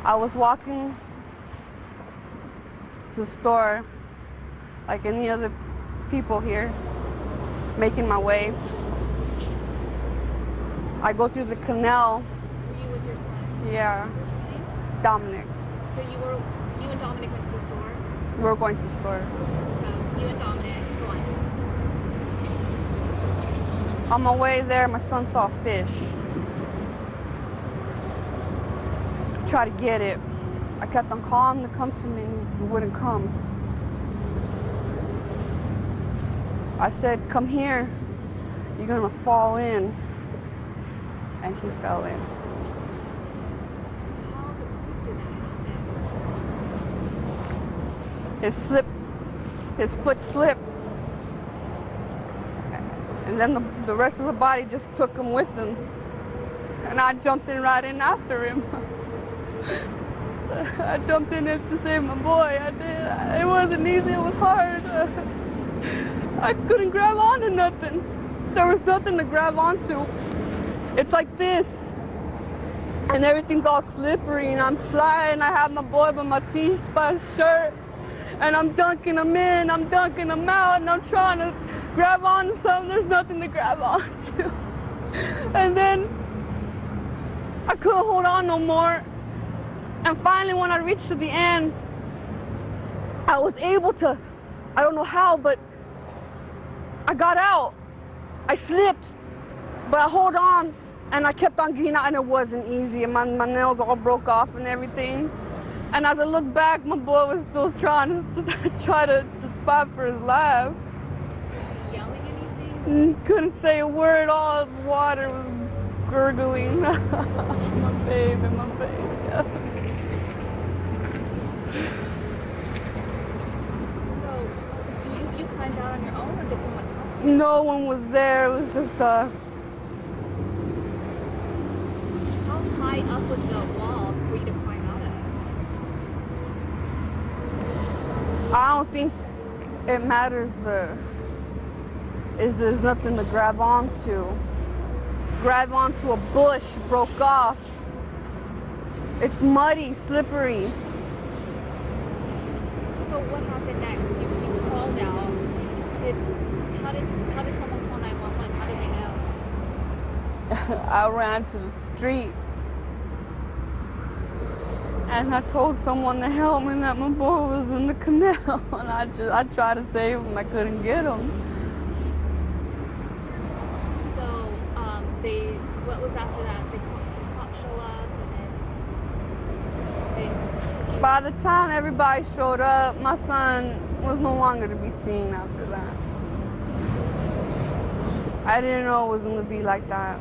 I was walking to the store like any other people here, making my way. I go through the canal. Were you with your son? Yeah. What's his name? Dominic. So you and Dominic went to the store? We were going to the store. So you and Dominic, go on. On my way there, my son saw a fish. Tried to get it. I kept on calling him to come to me and he wouldn't come. I said, come here, you're gonna fall in. And he fell in. How did that happen? His foot slipped. And then the rest of the body just took him with him. And I jumped in right in after him. I jumped in it to save my boy. I did. It wasn't easy, it was hard. I couldn't grab onto nothing. There was nothing to grab onto. It's like this. And everything's all slippery and I'm sliding. I have my boy by my t-shirt, by his shirt. And I'm dunking him in, I'm dunking him out, and I'm trying to grab onto something. There's nothing to grab onto. And then I couldn't hold on no more. And finally, when I reached to the end, I was able to, I don't know how, but I got out. I slipped, but I hold on, and I kept on getting out, and it wasn't easy. And my nails all broke off and everything. And as I look back, my boy was still trying to fight for his life. Was he yelling anything? Couldn't say a word. All the water was gurgling. My baby, my baby. So, you climbed out on your own, or did someone help you? No one was there. It was just us. How high up was the wall for you to climb out of? I don't think it matters there's nothing to grab onto. Grab onto a bush, broke off. It's muddy, slippery. So what happened next? You crawled out. How did someone call 911? How did they know? I ran to the street. And I told someone to help me that my boy was in the canal. And I tried to save him, I couldn't get him. So, what was after that? The cops show up and then they took you? By the time everybody showed up, my son was no longer to be seen after that. I didn't know it was gonna be like that.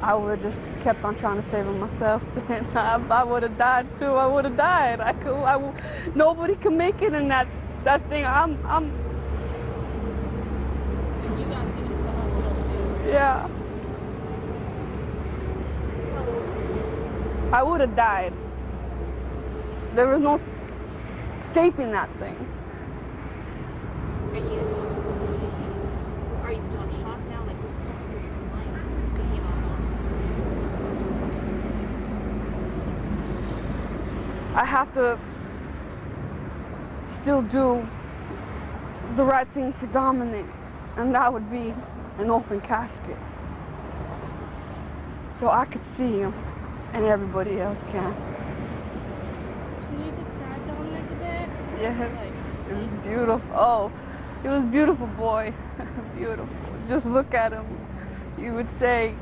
I would have just kept on trying to save him myself. Then I would have died too. I would have died. Nobody can make it in that thing. And you got him into the hospital too. Yeah. So I would have died. There was no escaping that thing. Are you still in shock now? Like, what's going through your mind? Thinking about Dominic? I have to still do the right thing for Dominic, and that would be an open casket. So I could see him, and everybody else can. Can you describe Dominic a bit? Yeah, it was beautiful. Oh, he was a beautiful boy. Beautiful. Just look at him. You would say,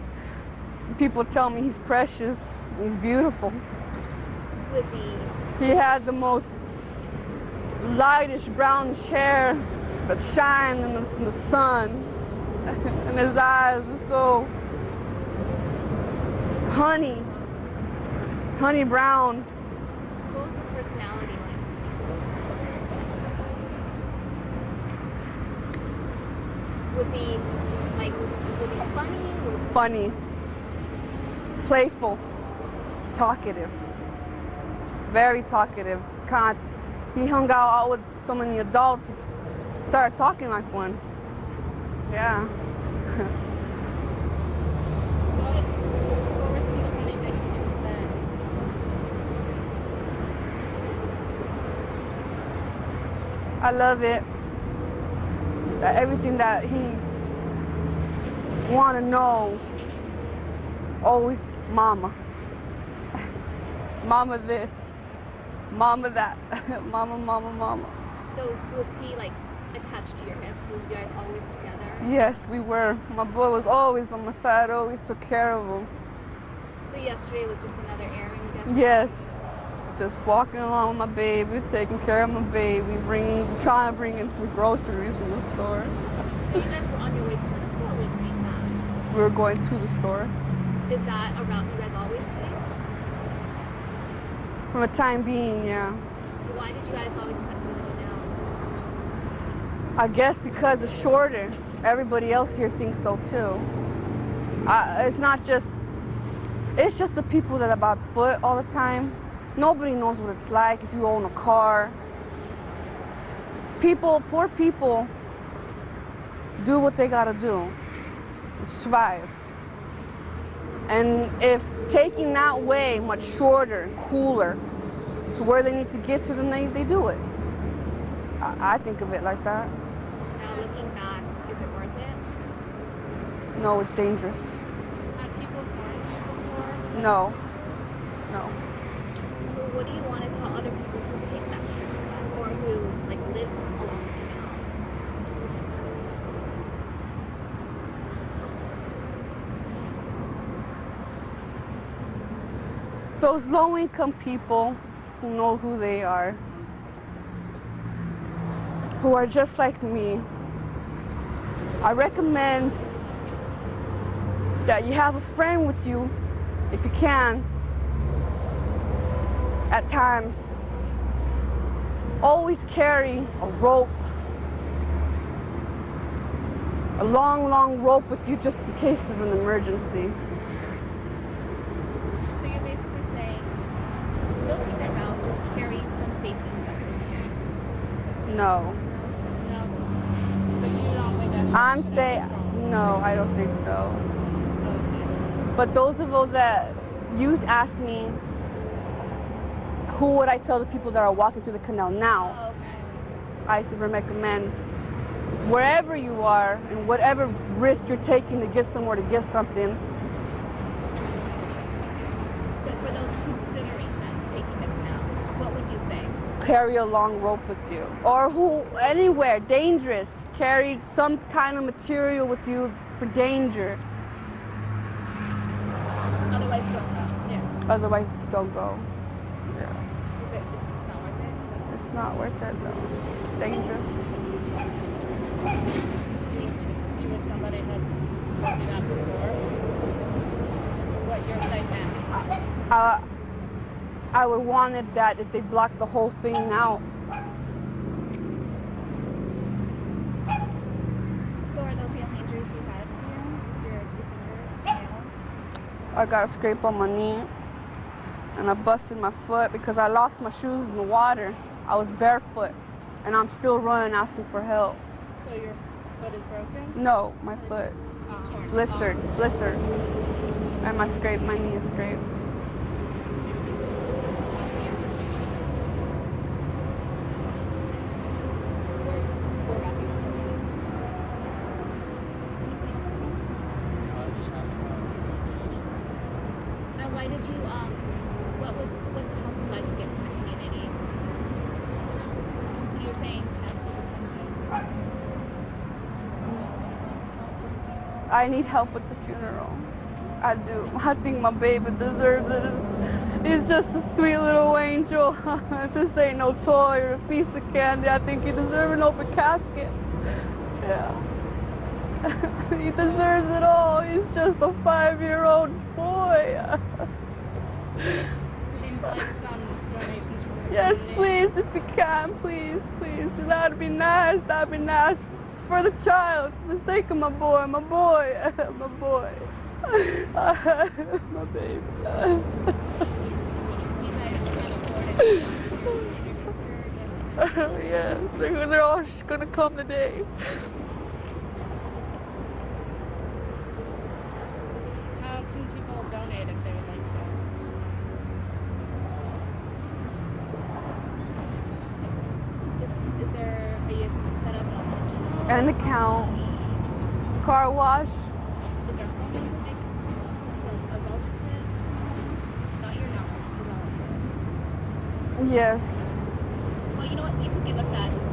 people tell me he's precious. He's beautiful. Was he? He had the most lightish brownish hair that shined in the sun. And his eyes were so honey brown. What was his personality like? Was he funny? Funny, playful, talkative, very talkative. He hung out with so many adults, he started talking like one. Yeah. What were some of the funny things he would say? I love it. Everything that he want to know, always mama. Mama this, mama that, mama, mama, mama. So was he like attached to your hip? Were you guys always together? Yes, we were. My boy was always by my side, always took care of him. So yesterday was just another errand you guys were Yes, just walking along with my baby, taking care of my baby, trying to bring in some groceries from the store. on? So you guys were on your way to the store or were you coming back? We were going to the store. Is that a route you guys always take? For a time being, yeah. Why did you guys always cut through the canal? I guess because it's shorter. Everybody else here thinks so too. It's just the people that are by foot all the time. Nobody knows what it's like if you own a car. Poor people do what they gotta do, survive. And if taking that way much shorter and cooler to where they need to get to, then they do it. I think of it like that. Now looking back, is it worth it? No, it's dangerous. Had people warned you before? No, no. So what do you want to tell other people who take that shortcut or who like live along the canal? Those low-income people who know who they are, who are just like me, I recommend that you have a friend with you, if you can, at times. Always carry a rope, a long, long rope with you just in case of an emergency. So you're basically saying, still take that route, just carry some safety stuff with you. No. No. So you don't think that? I'm saying, no, I don't think so. Okay. But those of us that youth asked me, who would I tell the people that are walking through the canal now? Oh, okay. I should recommend wherever you are and whatever risk you're taking to get somewhere to get something. But for those considering that taking the canal, what would you say? Carry a long rope with you. Or anywhere, dangerous. Carry some kind of material with you for danger. Otherwise, don't go. Yeah. Otherwise, don't go. Yeah. It's just not worth it? It's not worth it though. It's dangerous. Do you wish somebody had told you that before? What you're saying now? I would want it that if they blocked the whole thing out. So are those the only injuries you had to you? Just your fingers, nails? I got a scrape on my knee and I busted my foot because I lost my shoes in the water. I was barefoot and I'm still running asking for help. So your foot is broken? No, my foot. Torn. Blistered. And my knee is scraped. And why did you, what's the help you'd like to get from the community? You were saying casket replacement. I need help with the funeral. I do. I think my baby deserves it. He's just a sweet little angel. This ain't no toy or a piece of candy. I think he deserves an open casket. Yeah. He deserves it all. He's just a 5-year-old boy. Seems like some donations from the Yes, community. please, if you can, please. That'd be nice. That'd be nice for the child, for the sake of my boy, my boy. My baby. So you guys can't afford it. And your sister, you guys can't. Yeah, they're all gonna come today. How can people donate if they would like to? Is there An account. Car wash. Is there a phone number they can call to a relative or someone? Not your number, just a relative. Yes. Well, you know what? You could give us that